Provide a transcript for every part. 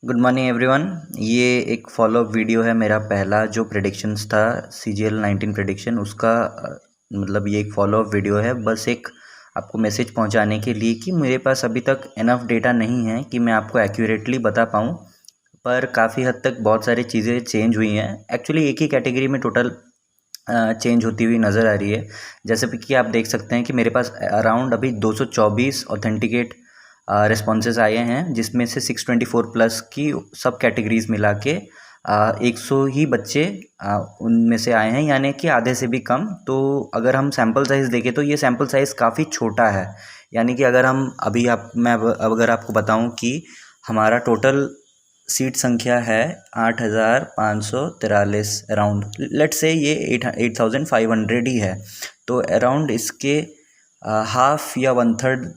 Good morning everyone. ये एक follow up video है मेरा पहला जो प्रेडिक्शंस था CGL 19 प्रेडिक्शन उसका मतलब ये एक फॉलोअप वीडियो है। बस एक आपको मैसेज पहुंचाने के लिए कि मेरे पास अभी तक इनफ डेटा नहीं है कि मैं आपको एक्यूरेटली बता पाऊं, पर काफ़ी हद तक बहुत सारी चीज़ें चेंज हुई हैं। एक्चुअली एक ही कैटेगरी में टोटल चेंज होती हुई नज़र आ रही है। जैसे कि आप देख सकते हैं कि मेरे पास अराउंड अभी 224 ऑथेंटिकेट रिस्पॉन्सेज आए हैं, जिसमें से 624 प्लस की सब कैटेगरीज मिला के 100 ही बच्चे उनमें से आए हैं, यानी कि आधे से भी कम। तो अगर हम सैम्पल साइज़ देखें तो ये सैम्पल साइज़ काफ़ी छोटा है। यानी कि अगर हम अभी मैं अगर आपको बताऊं कि हमारा टोटल सीट संख्या है 8,543 अराउंड, लेट से ये 8,500 ही है, तो अराउंड इसके हाफ या 1/3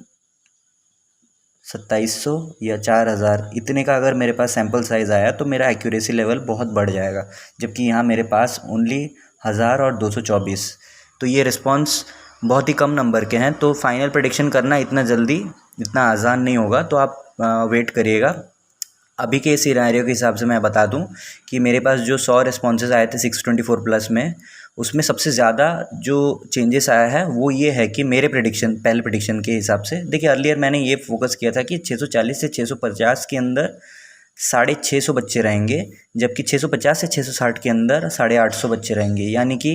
2700 या 4,000 इतने का अगर मेरे पास सैम्पल साइज़ आया तो मेरा एक्यूरेसी लेवल बहुत बढ़ जाएगा। जबकि यहाँ मेरे पास ओनली 1000 और 224, तो ये रिस्पॉन्स बहुत ही कम नंबर के हैं। तो फाइनल प्रेडिक्शन करना इतना जल्दी इतना आसान नहीं होगा, तो आप वेट करिएगा। अभी के सिनेरियो के हिसाब से मैं बता दूं कि मेरे पास जो 100 रिस्पॉन्सेज आए थे 624 प्लस में, उसमें सबसे ज़्यादा जो चेंजेस आया है वो ये है कि मेरे पहले प्रेडिक्शन के हिसाब से देखिए, अर्लियर मैंने ये फोकस किया था कि 640 से 650 के अंदर 650 बच्चे रहेंगे, जबकि 650 से 660 के अंदर 850 बच्चे रहेंगे। यानी कि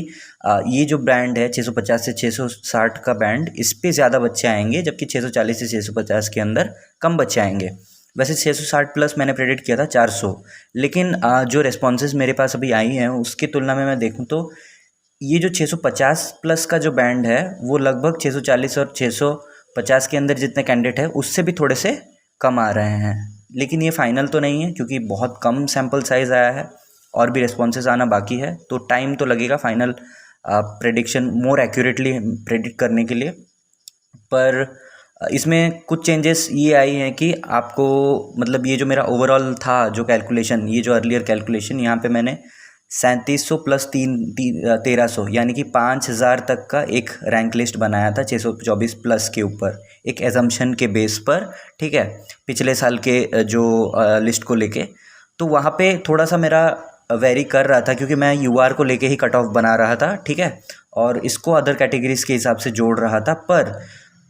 ये जो बैंड है 650 से 660 का बैंड, इस पे ज़्यादा बच्चे आएंगे, जबकि 640 से 650 के अंदर कम बच्चे आएंगे। वैसे 660 प्लस मैंने प्रेडिक्ट किया था 400, लेकिन जो रिस्पॉन्सेज मेरे पास अभी आई हैं उसकी तुलना में मैं देखूं तो ये जो 650 प्लस का जो बैंड है वो लगभग 640 और 650 के अंदर जितने कैंडिडेट है उससे भी थोड़े से कम आ रहे हैं। लेकिन ये फाइनल तो नहीं है, क्योंकि बहुत कम सैम्पल साइज़ आया है और भी रिस्पॉन्सेज आना बाकी है, तो टाइम तो लगेगा फाइनल प्रेडिक्शन मोर एक्यूरेटली प्रेडिक्ट करने के लिए। पर इसमें कुछ चेंजेस ये आई हैं कि आपको मतलब ये जो मेरा ओवरऑल था जो कैलकुलेशन, ये जो अर्लियर कैलकुलेशन, यहाँ पे मैंने 3700 प्लस 1300 यानी कि 5000 तक का एक रैंक लिस्ट बनाया था 624 प्लस के ऊपर, एक एजम्पशन के बेस पर। ठीक है, पिछले साल के जो लिस्ट को लेके, तो वहाँ पे थोड़ा सा मेरा वेरी कर रहा था, क्योंकि मैं UR को लेके ही कट ऑफ बना रहा था। ठीक है, और इसको अदर कैटेगरीज के हिसाब से जोड़ रहा था। पर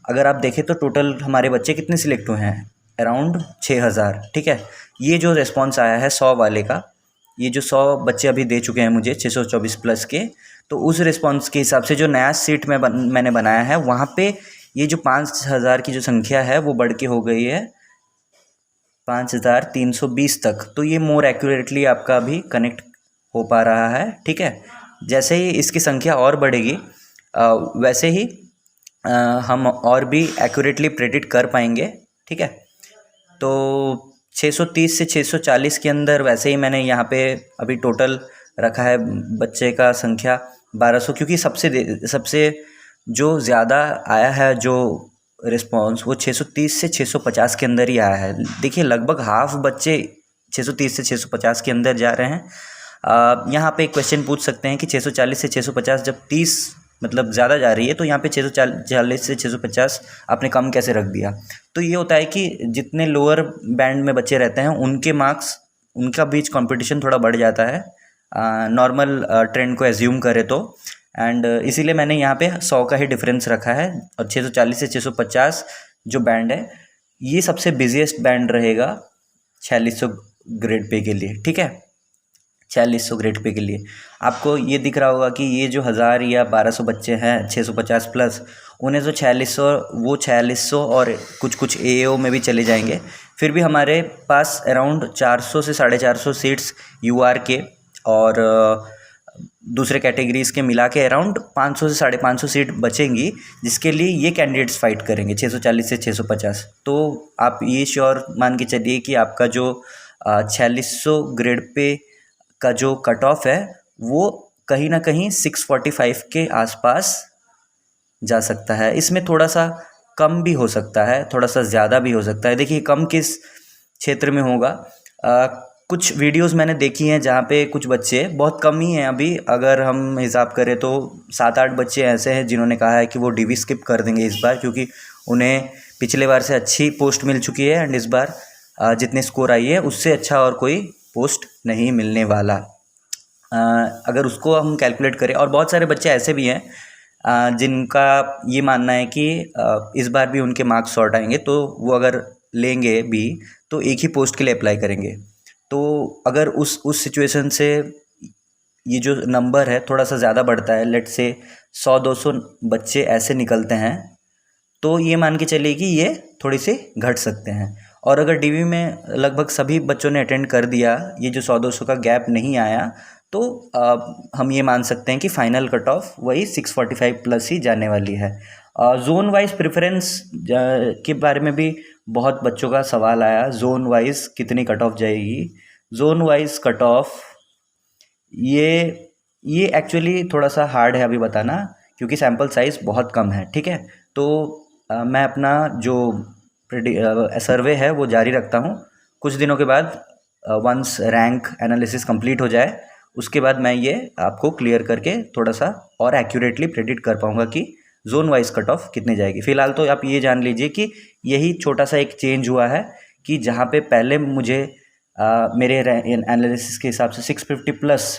अगर आप देखें तो टोटल हमारे बच्चे कितने सिलेक्ट हुए हैं, अराउंड 6000। ठीक है, ये जो रिस्पॉन्स आया है 100 वाले का, ये जो 100 बच्चे अभी दे चुके हैं मुझे 624 प्लस के, तो उस रिस्पॉन्स के हिसाब से जो नया सीट मैंने बनाया है वहाँ पे ये जो 5000 की जो संख्या है वो बढ़ के हो गई है 5320 तक। तो ये मोर एक्यूरेटली आपका अभी कनेक्ट हो पा रहा है। ठीक है, जैसे ही इसकी संख्या और बढ़ेगी वैसे ही हम और भी एक्यूरेटली प्रेडिक्ट कर पाएंगे। ठीक है, तो 630 से 640 के अंदर वैसे ही मैंने यहाँ पे अभी टोटल रखा है बच्चे का संख्या 1200, क्योंकि सबसे जो ज़्यादा आया है जो रिस्पॉन्स वो 630 से 650 के अंदर ही आया है। देखिए, लगभग हाफ बच्चे 630 से 650 के अंदर जा रहे हैं। यहाँ पे एक क्वेश्चन पूछ सकते हैं कि 640 से 650 जब 30 मतलब ज़्यादा जा रही है, तो यहाँ पे 640 से 650 आपने कम कैसे रख दिया? तो ये होता है कि जितने लोअर बैंड में बच्चे रहते हैं उनके मार्क्स, उनका बीच कंपटीशन थोड़ा बढ़ जाता है नॉर्मल ट्रेंड को एज्यूम करें तो। एंड इसीलिए मैंने यहाँ पे 100 का ही डिफरेंस रखा है। और 640 से 650 जो बैंड है ये सबसे बिजिएस्ट बैंड रहेगा 4600 ग्रेड पे के लिए। ठीक है, 4600 ग्रेड पे के लिए आपको ये दिख रहा होगा कि ये जो 1000 या 1200 बच्चे हैं 650 प्लस, उन्हें तो 4600 और कुछ AO में भी चले जाएंगे। फिर भी हमारे पास अराउंड 400 से 450 सीट्स UR के और दूसरे कैटेगरीज़ के मिला के अराउंड 500 से 550 सीट बचेंगी, जिसके लिए ये कैंडिडेट्स फाइट करेंगे 640 से 650। तो आप ये श्योर मान के चलिए कि आपका जो 4600 ग्रेड पे का जो कट ऑफ है वो कहीं ना कहीं 645 के आसपास जा सकता है। इसमें थोड़ा सा कम भी हो सकता है, थोड़ा सा ज़्यादा भी हो सकता है। देखिए, कम किस क्षेत्र में होगा, कुछ वीडियोस मैंने देखी हैं जहाँ पे कुछ बच्चे, बहुत कम ही हैं अभी, अगर हम हिसाब करें तो 7-8 बच्चे ऐसे हैं जिन्होंने कहा है कि वो DV स्किप कर देंगे इस बार, क्योंकि उन्हें पिछले बार से अच्छी पोस्ट मिल चुकी है एंड इस बार जितने स्कोर आई है उससे अच्छा और कोई पोस्ट नहीं मिलने वाला। अगर उसको हम कैलकुलेट करें, और बहुत सारे बच्चे ऐसे भी हैं जिनका ये मानना है कि इस बार भी उनके मार्क्स शॉर्ट आएंगे, तो वो अगर लेंगे भी तो एक ही पोस्ट के लिए अप्लाई करेंगे। तो अगर उस सिचुएशन से ये जो नंबर है थोड़ा सा ज़्यादा बढ़ता है, लेट से 100-200 बच्चे ऐसे निकलते हैं, तो ये मान के चलिए कि ये थोड़ी सी घट सकते हैं। और अगर डीवी में लगभग सभी बच्चों ने अटेंड कर दिया, ये जो 100-200 का गैप नहीं आया, तो हम ये मान सकते हैं कि फाइनल कट ऑफ वही 645 प्लस ही जाने वाली है। जोन वाइज प्रेफरेंस के बारे में भी बहुत बच्चों का सवाल आया, जोन वाइज कितनी कट ऑफ जाएगी। जोन वाइज कट ऑफ ये एक्चुअली थोड़ा सा हार्ड है अभी बताना, क्योंकि सैम्पल साइज़ बहुत कम है, ठीक है। तो मैं अपना जो सर्वे है वो जारी रखता हूँ। कुछ दिनों के बाद वंस रैंक एनालिसिस कंप्लीट हो जाए, उसके बाद मैं ये आपको क्लियर करके थोड़ा सा और एक्यूरेटली प्रेडिक्ट कर पाऊँगा कि जोन वाइज कट ऑफ कितनी जाएगी। फ़िलहाल तो आप ये जान लीजिए कि यही छोटा सा एक चेंज हुआ है कि जहाँ पे पहले मुझे मेरे एनालिसिस के हिसाब से 650 प्लस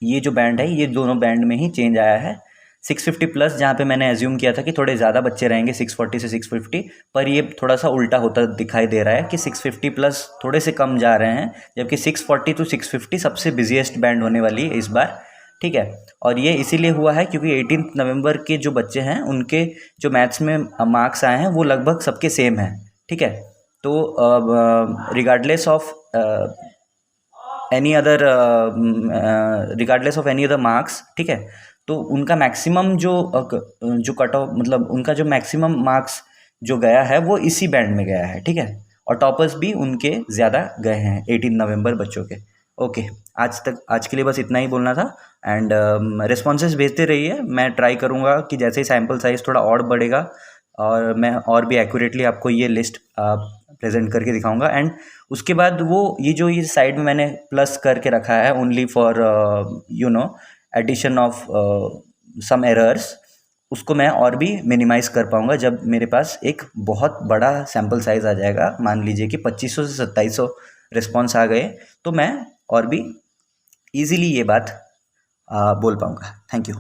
ये जो बैंड है, ये दोनों बैंड में ही चेंज आया है। 650 प्लस जहाँ पे मैंने एज्यूम किया था कि थोड़े ज़्यादा बच्चे रहेंगे 640 से 650, पर ये थोड़ा सा उल्टा होता दिखाई दे रहा है कि 650 प्लस थोड़े से कम जा रहे हैं, जबकि 640 टू 650 सबसे बिजिएस्ट बैंड होने वाली है इस बार, ठीक है। और ये इसीलिए हुआ है क्योंकि 18 नवंबर के जो बच्चे हैं उनके जो मैथ्स में मार्क्स आए हैं वो लगभग सबके सेम हैं, ठीक है। तो regardless of any other marks, ठीक है, तो उनका मैक्सिमम जो कट ऑफ मतलब उनका जो मैक्सिमम मार्क्स जो गया है वो इसी बैंड में गया है, ठीक है। और टॉपर्स भी उनके ज़्यादा गए हैं 18 नवंबर बच्चों के। ओके, आज के लिए बस इतना ही बोलना था। एंड रिस्पॉन्सेस भेजते रहिए, मैं ट्राई करूँगा कि जैसे ही सैम्पल साइज़ थोड़ा और बढ़ेगा और मैं और भी एक्यूरेटली आपको ये लिस्ट प्रेजेंट करके दिखाऊंगा। एंड उसके बाद ये साइड में मैंने प्लस करके रखा है only for addition of some errors, उसको मैं और भी मिनिमाइज़ कर पाऊँगा जब मेरे पास एक बहुत बड़ा सैम्पल साइज़ आ जाएगा। मान लीजिए कि 2500 से 2700 रिस्पॉन्स आ गए, तो मैं और भी ईज़िली ये बात बोल पाऊँगा। Thank you.